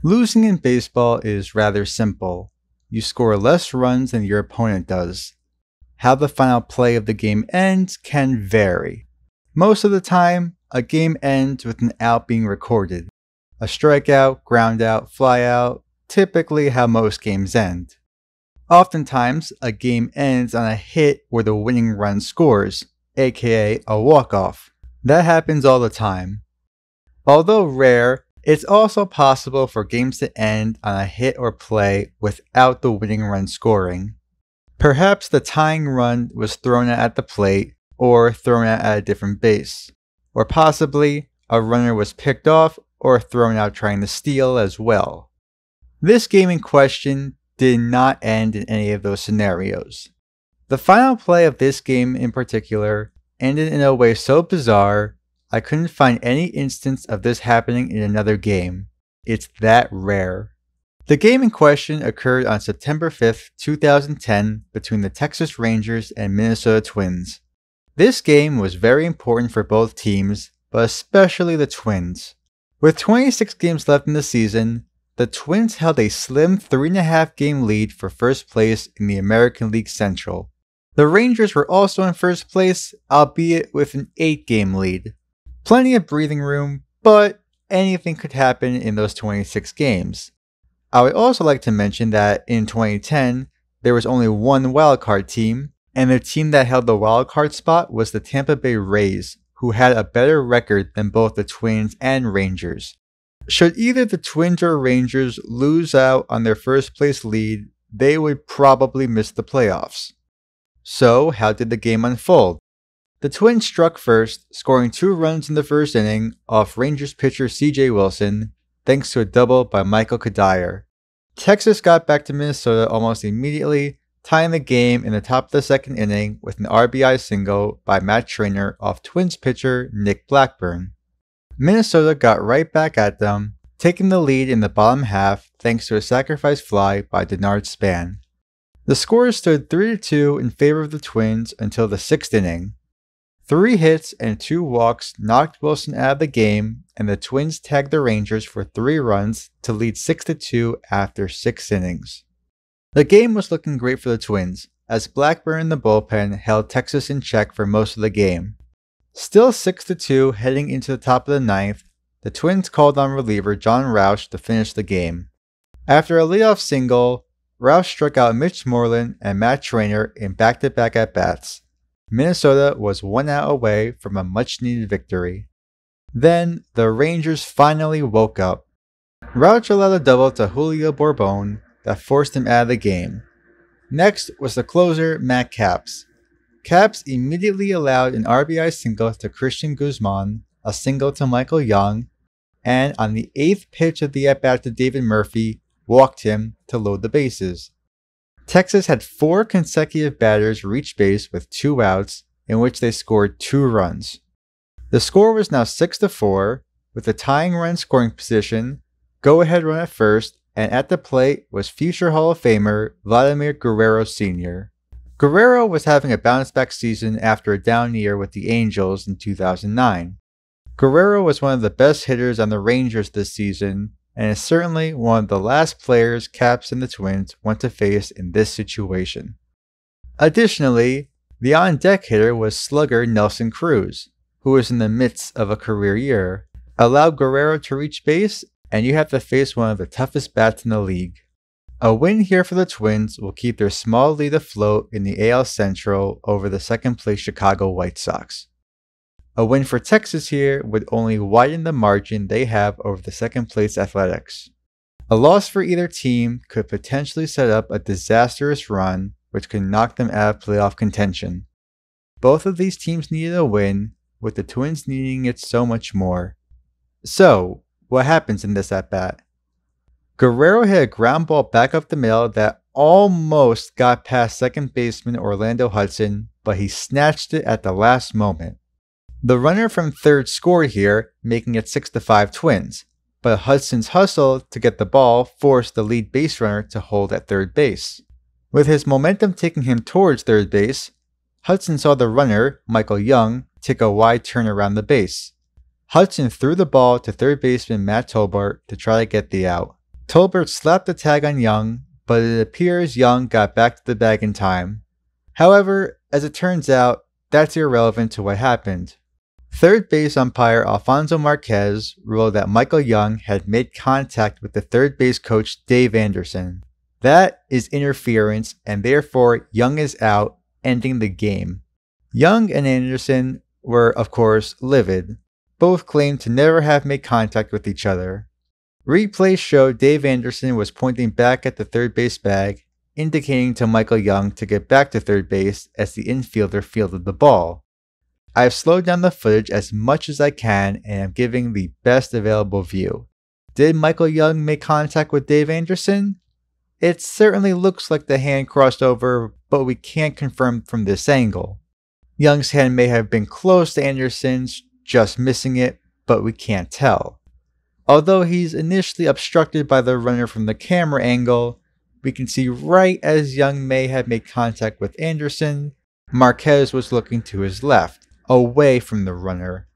Losing in baseball is rather simple. You score less runs than your opponent does. How the final play of the game ends can vary. Most of the time, a game ends with an out being recorded. A strikeout, ground out, fly out, typically how most games end. Oftentimes, a game ends on a hit where the winning run scores, aka a walk-off. That happens all the time. Although rare, it's also possible for games to end on a hit or play without the winning run scoring. Perhaps the tying run was thrown out at the plate or thrown out at a different base. Or possibly a runner was picked off or thrown out trying to steal as well. This game in question did not end in any of those scenarios. The final play of this game in particular ended in a way so bizarre, I couldn't find any instance of this happening in another game. It's that rare. The game in question occurred on September 5th, 2010 between the Texas Rangers and Minnesota Twins. This game was very important for both teams, but especially the Twins. With 26 games left in the season, the Twins held a slim 3.5 game lead for first place in the American League Central. The Rangers were also in first place, albeit with an 8 game lead. Plenty of breathing room, but anything could happen in those 26 games. I would also like to mention that in 2010, there was only one wildcard team, and the team that held the wildcard spot was the Tampa Bay Rays, who had a better record than both the Twins and Rangers. Should either the Twins or Rangers lose out on their first place lead, they would probably miss the playoffs. So, how did the game unfold? The Twins struck first, scoring 2 runs in the first inning off Rangers pitcher CJ Wilson, thanks to a double by Michael Cuddyer. Texas got back to Minnesota almost immediately, tying the game in the top of the second inning with an RBI single by Matt Trainer off Twins pitcher Nick Blackburn. Minnesota got right back at them, taking the lead in the bottom half thanks to a sacrifice fly by Denard Span. The score stood 3-2 in favor of the Twins until the 6th inning. 3 hits and 2 walks knocked Wilson out of the game, and the Twins tagged the Rangers for 3 runs to lead 6-2 after 6 innings. The game was looking great for the Twins, as Blackburn in the bullpen held Texas in check for most of the game. Still 6-2 heading into the top of the 9th, the Twins called on reliever John Roush to finish the game. After a leadoff single, Roush struck out Mitch Moreland and Matt Trainer in back-to-back at-bats. Minnesota was 1 out away from a much-needed victory. Then, the Rangers finally woke up. Roush allowed a double to Julio Bourbon that forced him out of the game. Next was the closer, Matt Capps. Capps immediately allowed an RBI single to Christian Guzman, a single to Michael Young, and on the 8th pitch of the at-bat to David Murphy, walked him to load the bases. Texas had 4 consecutive batters reach base with 2 outs, in which they scored 2 runs. The score was now 6-4, with the tying run scoring position, go-ahead run at first, and at the plate was future Hall of Famer Vladimir Guerrero Sr. Guerrero was having a bounce-back season after a down year with the Angels in 2009. Guerrero was one of the best hitters on the Rangers this season, and is certainly one of the last players Capps and the Twins want to face in this situation. Additionally, the on-deck hitter was slugger Nelson Cruz, who was in the midst of a career year. Allow Guerrero to reach base, and you have to face one of the toughest bats in the league. A win here for the Twins will keep their small lead afloat in the AL Central over the second-place Chicago White Sox. A win for Texas here would only widen the margin they have over the second-place Athletics. A loss for either team could potentially set up a disastrous run which could knock them out of playoff contention. Both of these teams needed a win, with the Twins needing it so much more. So, what happens in this at-bat? Guerrero hit a ground ball back up the middle that almost got past second baseman Orlando Hudson, but he snatched it at the last moment. The runner from third scored here, making it 6-5 Twins, but Hudson's hustle to get the ball forced the lead base runner to hold at third base. With his momentum taking him towards third base, Hudson saw the runner, Michael Young, take a wide turn around the base. Hudson threw the ball to third baseman Matt Tolbert to try to get the out. Tolbert slapped the tag on Young, but it appears Young got back to the bag in time. However, as it turns out, that's irrelevant to what happened. Third base umpire Alfonso Marquez ruled that Michael Young had made contact with the third base coach Dave Anderson. That is interference, and therefore Young is out, ending the game. Young and Anderson were, of course, livid. Both claimed to never have made contact with each other. Replays showed Dave Anderson was pointing back at the third base bag, indicating to Michael Young to get back to third base as the infielder fielded the ball. I have slowed down the footage as much as I can and am giving the best available view. Did Michael Young make contact with Dave Anderson? It certainly looks like the hand crossed over, but we can't confirm from this angle. Young's hand may have been close to Anderson's, just missing it, but we can't tell. Although he's initially obstructed by the runner from the camera angle, we can see right as Young may have made contact with Anderson, Marquez was looking to his left, away from the runner.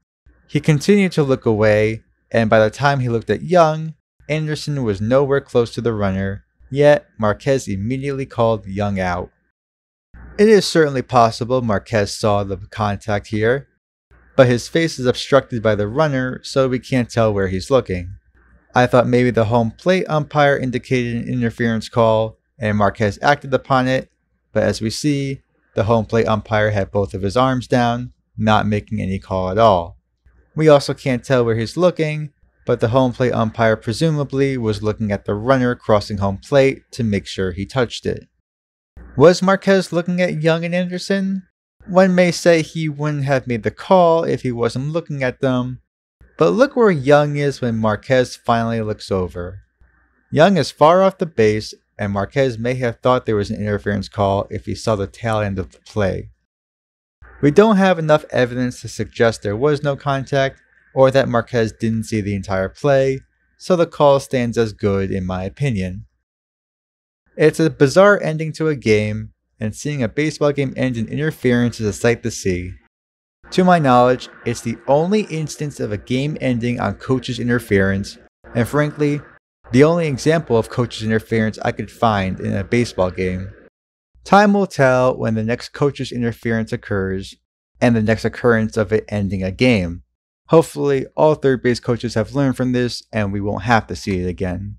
He continued to look away, and by the time he looked at Young, Anderson was nowhere close to the runner, yet Marquez immediately called Young out. It is certainly possible Marquez saw the contact here, but his face is obstructed by the runner, so we can't tell where he's looking. I thought maybe the home plate umpire indicated an interference call, and Marquez acted upon it, but as we see, the home plate umpire had both of his arms down, not making any call at all. We also can't tell where he's looking, but the home plate umpire presumably was looking at the runner crossing home plate to make sure he touched it. Was Marquez looking at Young and Anderson? One may say he wouldn't have made the call if he wasn't looking at them, but look where Young is when Marquez finally looks over. Young is far off the base, and Marquez may have thought there was an interference call if he saw the tail end of the play. We don't have enough evidence to suggest there was no contact, or that Marquez didn't see the entire play, so the call stands as good in my opinion. It's a bizarre ending to a game, and seeing a baseball game end in interference is a sight to see. To my knowledge, it's the only instance of a game ending on coach's interference, and frankly, the only example of coach's interference I could find in a baseball game. Time will tell when the next coach's interference occurs, and the next occurrence of it ending a game. Hopefully, all third base coaches have learned from this, and we won't have to see it again.